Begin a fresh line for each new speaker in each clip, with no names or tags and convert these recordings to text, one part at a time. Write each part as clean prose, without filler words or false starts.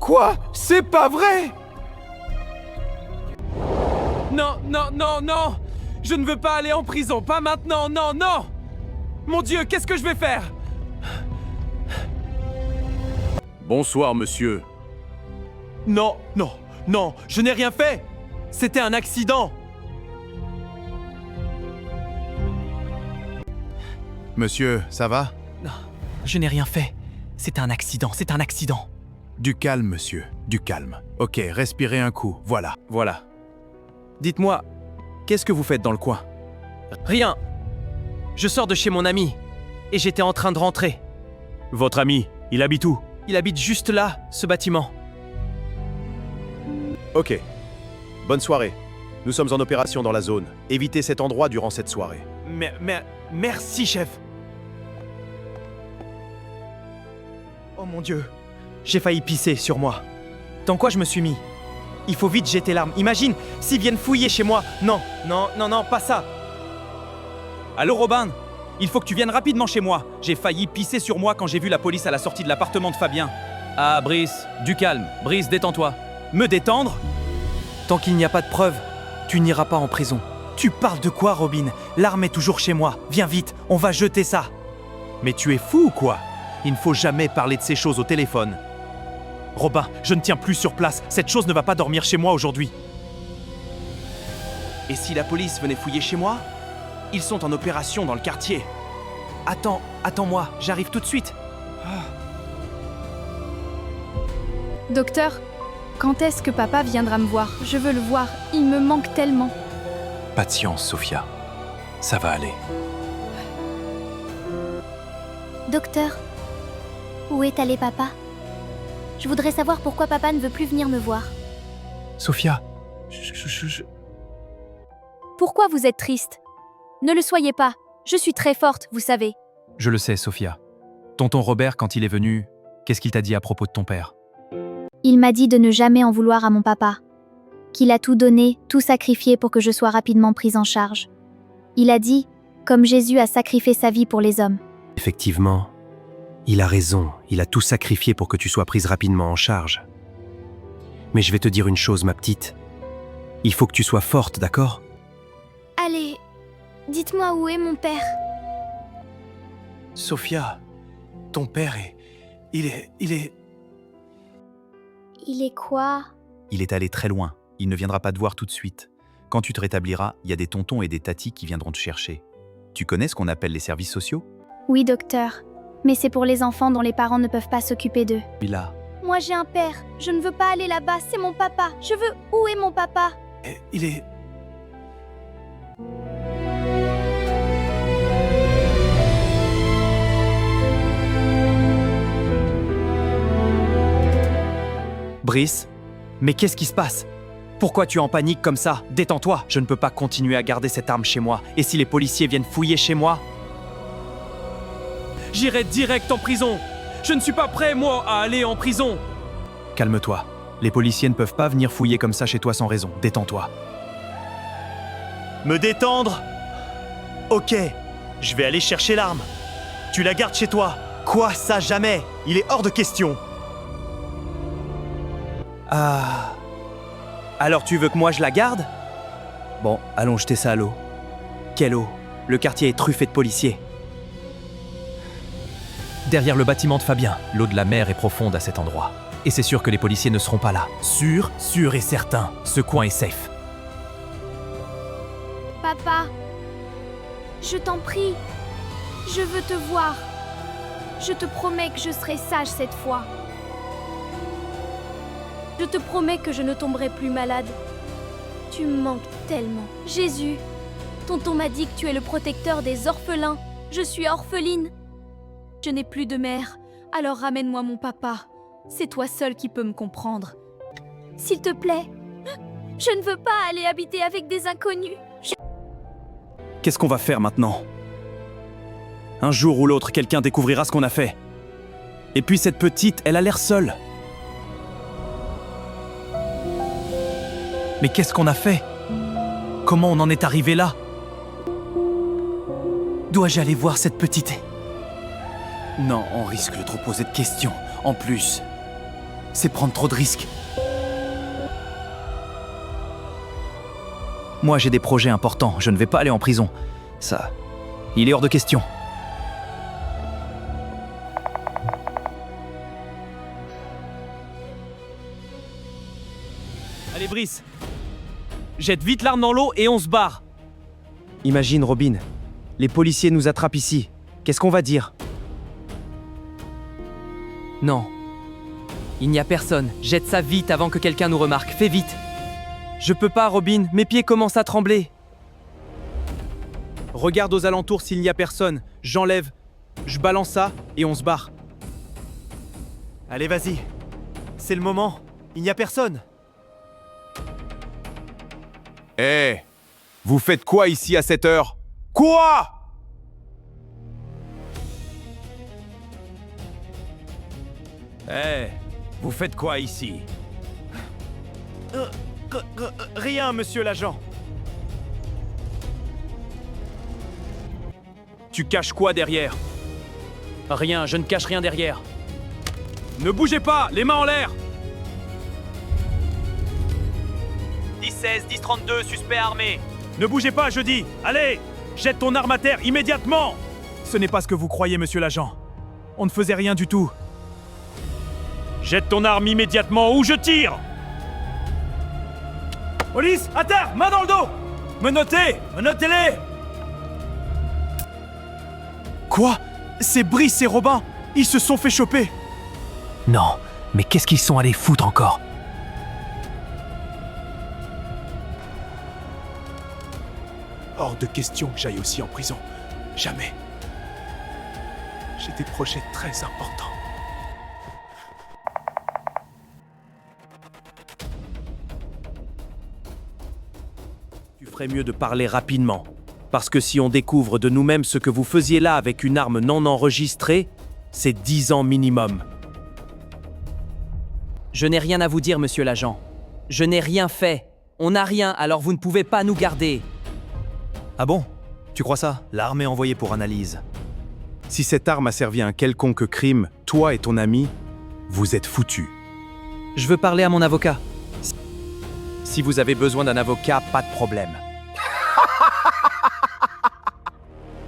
Quoi? C'est pas vrai!
Non, non, non, non! Je ne veux pas aller en prison, pas maintenant, non, non! Mon Dieu, qu'est-ce que je vais faire?
Bonsoir, monsieur.
Non, non, non, je n'ai rien fait! C'était un accident!
Monsieur, ça va?
Non, je n'ai rien fait. C'était un accident, c'est un accident.
Du calme, monsieur, du calme. Ok, respirez un coup, voilà.
Voilà. Dites-moi, qu'est-ce que vous faites dans le coin? Rien. Je sors de chez mon ami et j'étais en train de rentrer.
Votre ami, il habite où?
Il habite juste là, ce bâtiment.
Ok. Bonne soirée. Nous sommes en opération dans la zone. Évitez cet endroit durant cette soirée.
Merci, chef. Oh mon Dieu. J'ai failli pisser sur moi. Dans quoi je me suis mis? Il faut vite jeter l'arme. Imagine s'ils viennent fouiller chez moi. Non, non, non, non, pas ça. Allô, Robin? Il faut que tu viennes rapidement chez moi. J'ai failli pisser sur moi quand j'ai vu la police à la sortie de l'appartement de Fabien. Ah, Brice, du calme. Brice, détends-toi. Me détendre? Tant qu'il n'y a pas de preuves, tu n'iras pas en prison. Tu parles de quoi, Robin? L'arme est toujours chez moi. Viens vite, on va jeter ça. Mais tu es fou ou quoi? Il ne faut jamais parler de ces choses au téléphone. Robin, je ne tiens plus sur place. Cette chose ne va pas dormir chez moi aujourd'hui. Et si la police venait fouiller chez moi? Ils sont en opération dans le quartier. Attends-moi, j'arrive tout de suite.
Docteur, quand est-ce que papa viendra me voir? Je veux le voir, il me manque tellement.
Patience, Sophia. Ça va aller.
Docteur, où est allé papa? Je voudrais savoir pourquoi papa ne veut plus venir me voir.
Sophia,
Pourquoi vous êtes triste? Ne le soyez pas, je suis très forte, vous savez.
je le sais, Sophia. Tonton Robert, quand il est venu, qu'est-ce qu'il t'a dit à propos de ton père?
Il m'a dit de ne jamais en vouloir à mon papa. Qu'il a tout donné, tout sacrifié pour que je sois rapidement prise en charge. Il a dit, comme Jésus a sacrifié sa vie pour les hommes.
Effectivement, il a raison, il a tout sacrifié pour que tu sois prise rapidement en charge. Mais je vais te dire une chose, ma petite. Il faut que tu sois forte, d'accord?
Allez, dites-moi où est mon père.
Sophia, ton père est... Il est...
Il est quoi?
Il est allé très loin. Il ne viendra pas te voir tout de suite. Quand tu te rétabliras, il y a des tontons et des tatis qui viendront te chercher. Tu connais ce qu'on appelle les services sociaux?
Oui, docteur. Mais c'est pour les enfants dont les parents ne peuvent pas s'occuper d'eux.
Il a...
Moi j'ai un père, je ne veux pas aller là-bas, c'est mon papa. Je veux... Où est mon papa?
Il est... Brice, mais qu'est-ce qui se passe? Pourquoi tu es en panique comme ça? Détends-toi, je ne peux pas continuer à garder cette arme chez moi. Et si les policiers viennent fouiller chez moi? J'irai direct en prison. Je ne suis pas prêt, moi, à aller en prison.
Calme-toi. Les policiers ne peuvent pas venir fouiller comme ça chez toi sans raison. Détends-toi.
Me détendre? Ok, je vais aller chercher l'arme. Tu la gardes chez toi? Quoi, ça, jamais? Il est hors de question. Ah... Alors tu veux que moi je la garde? Bon, allons jeter ça à l'eau. Quelle eau? Le quartier est truffé de policiers.
Derrière le bâtiment de Fabien, l'eau de la mer est profonde à cet endroit. Et c'est sûr que les policiers ne seront pas là. Sûr et certain. Ce coin est safe.
Papa, je t'en prie, je veux te voir. Je te promets que je serai sage cette fois. Je te promets que je ne tomberai plus malade. Tu me manques tellement. Jésus, tonton m'a dit que tu es le protecteur des orphelins. Je suis orpheline. Je n'ai plus de mère, alors ramène-moi mon papa. C'est toi seul qui peux me comprendre. S'il te plaît, je ne veux pas aller habiter avec des inconnus.
Qu'est-ce qu'on va faire maintenant? Un jour ou l'autre, quelqu'un découvrira ce qu'on a fait. Et puis cette petite, elle a l'air seule. Mais qu'est-ce qu'on a fait? Comment on en est arrivé là? Dois-je aller voir cette petite? Non, on risque de trop poser de questions. En plus,
C'est prendre trop de risques. Moi, j'ai des projets importants. Je ne vais pas aller en prison. Ça, il est hors de question.
Allez, Brice. Jette vite l'arme dans l'eau et on se barre. Imagine, Robin. Les policiers nous attrapent ici. Qu'est-ce qu'on va dire?
Non. Il n'y a personne. Jette ça vite avant que quelqu'un nous remarque. Fais vite.
Je peux pas, Robin. Mes pieds commencent à trembler. Regarde aux alentours s'il n'y a personne. J'enlève. Je balance ça et on se barre. Allez, vas-y. C'est le moment. Il n'y a personne.
Eh, vous faites quoi ici à cette heure? Quoi?
Eh, vous faites quoi ici?
Rien, monsieur l'agent.
Tu caches quoi derrière?
Rien, je ne cache rien derrière.
Ne bougez pas, les mains en l'air!
10-16, 10-32, suspect armé.
Ne bougez pas, je dis! Allez! Jette ton arme à terre immédiatement!
Ce n'est pas ce que vous croyez, monsieur l'agent. On ne faisait rien du tout.
Jette ton arme immédiatement ou je tire!
Police, à terre, main dans le dos. Menotez-les.
Quoi? C'est Brice et Robin. Ils se sont fait choper.
Non, mais qu'est-ce qu'ils sont allés foutre encore?
Hors de question que j'aille aussi en prison. Jamais. J'ai des projets très importants.
Tu ferais mieux de parler rapidement. Parce que si on découvre de nous-mêmes ce que vous faisiez là avec une arme non enregistrée, c'est 10 ans minimum.
Je n'ai rien à vous dire, monsieur l'agent. Je n'ai rien fait. On n'a rien, alors vous ne pouvez pas nous garder.
Ah bon? Tu crois ça? L'arme est envoyée pour analyse.
Si cette arme a servi à un quelconque crime, toi et ton ami, vous êtes foutus.
Je veux parler à mon avocat.
Si vous avez besoin d'un avocat, pas de problème.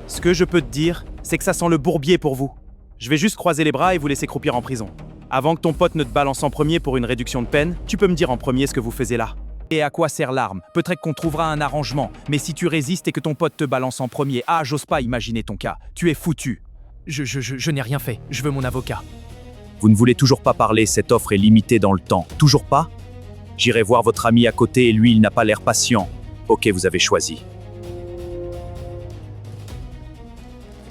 Ce que je peux te dire, c'est que ça sent le bourbier pour vous. Je vais juste croiser les bras et vous laisser croupir en prison. Avant que ton pote ne te balance en premier pour une réduction de peine, tu peux me dire en premier ce que vous faisiez là. Et à quoi sert l'arme? Peut-être qu'on trouvera un arrangement, mais si tu résistes et que ton pote te balance en premier, j'ose pas imaginer ton cas. Tu es foutu.
Je n'ai rien fait. Je veux mon avocat.
Vous ne voulez toujours pas parler, cette offre est limitée dans le temps. Toujours pas? J'irai voir votre ami à côté et lui, il n'a pas l'air patient. Ok, vous avez choisi.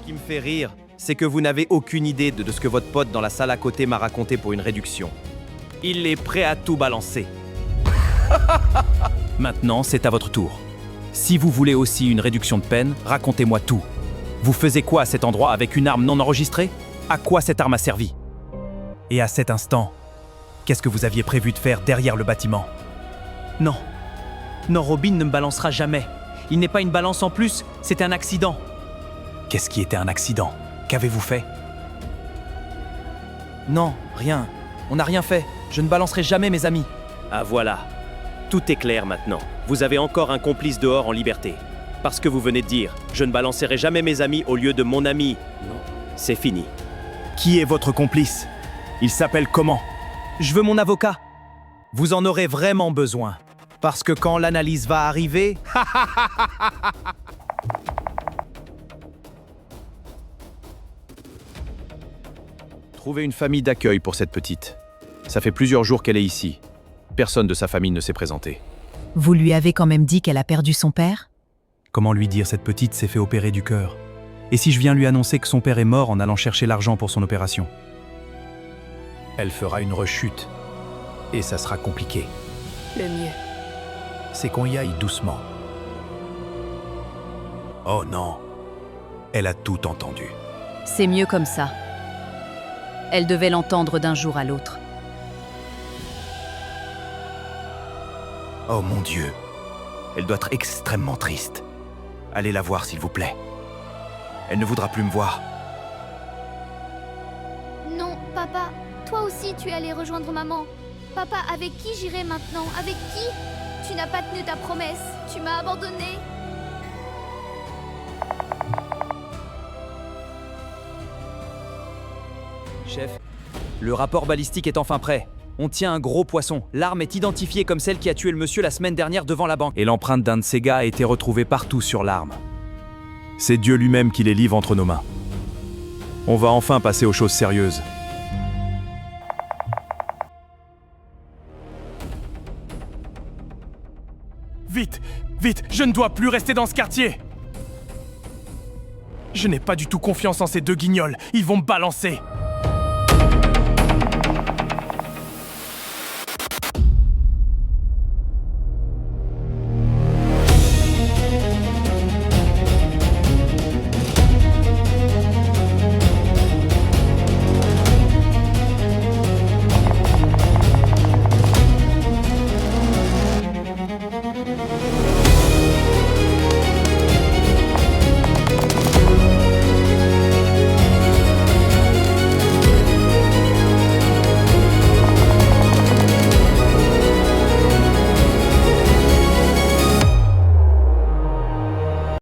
Ce qui me fait rire, c'est que vous n'avez aucune idée de ce que votre pote dans la salle à côté m'a raconté pour une réduction. Il est prêt à tout balancer. Maintenant, c'est à votre tour. Si vous voulez aussi une réduction de peine, racontez-moi tout. Vous faisiez quoi à cet endroit avec une arme non enregistrée? À quoi cette arme a servi? Et à cet instant, qu'est-ce que vous aviez prévu de faire derrière le bâtiment?
Non. Non, Robin ne me balancera jamais. Il n'est pas une balance en plus, c'est un accident.
Qu'est-ce qui était un accident? Qu'avez-vous fait?
Non, rien. On n'a rien fait. Je ne balancerai jamais mes amis.
Ah voilà. Tout est clair maintenant. Vous avez encore un complice dehors en liberté. Parce que vous venez de dire, je ne balancerai jamais mes amis au lieu de mon ami. Non, c'est fini.
Qui est votre complice? Il s'appelle comment?
Je veux mon avocat.
Vous en aurez vraiment besoin. Parce que quand l'analyse va arriver...
Trouvez une famille d'accueil pour cette petite. Ça fait plusieurs jours qu'elle est ici. Personne de sa famille ne s'est présenté.
Vous lui avez quand même dit qu'elle a perdu son père?
Comment lui dire, cette petite s'est fait opérer du cœur? Et si je viens lui annoncer que son père est mort en allant chercher l'argent pour son opération?
Elle fera une rechute. Et ça sera compliqué.
Le mieux.
C'est qu'on y aille doucement. Oh non. Elle a tout entendu.
C'est mieux comme ça. Elle devait l'entendre d'un jour à l'autre.
Oh mon Dieu. Elle doit être extrêmement triste. Allez la voir, s'il vous plaît. Elle ne voudra plus me voir.
Non, papa,
Toi aussi, tu es allé rejoindre maman. Papa, avec qui j'irai maintenant? Avec qui? Tu n'as pas tenu ta promesse. Tu m'as abandonnée.
Chef, le rapport balistique est enfin prêt. On tient un gros poisson. L'arme est identifiée comme celle qui a tué le monsieur la semaine dernière devant la banque.
Et l'empreinte d'un de ces gars a été retrouvée partout sur l'arme. C'est Dieu lui-même qui les livre entre nos mains. On va enfin passer aux choses sérieuses.
Vite, vite, je ne dois plus rester dans ce quartier. Je n'ai pas du tout confiance en ces deux guignols, ils vont me balancer.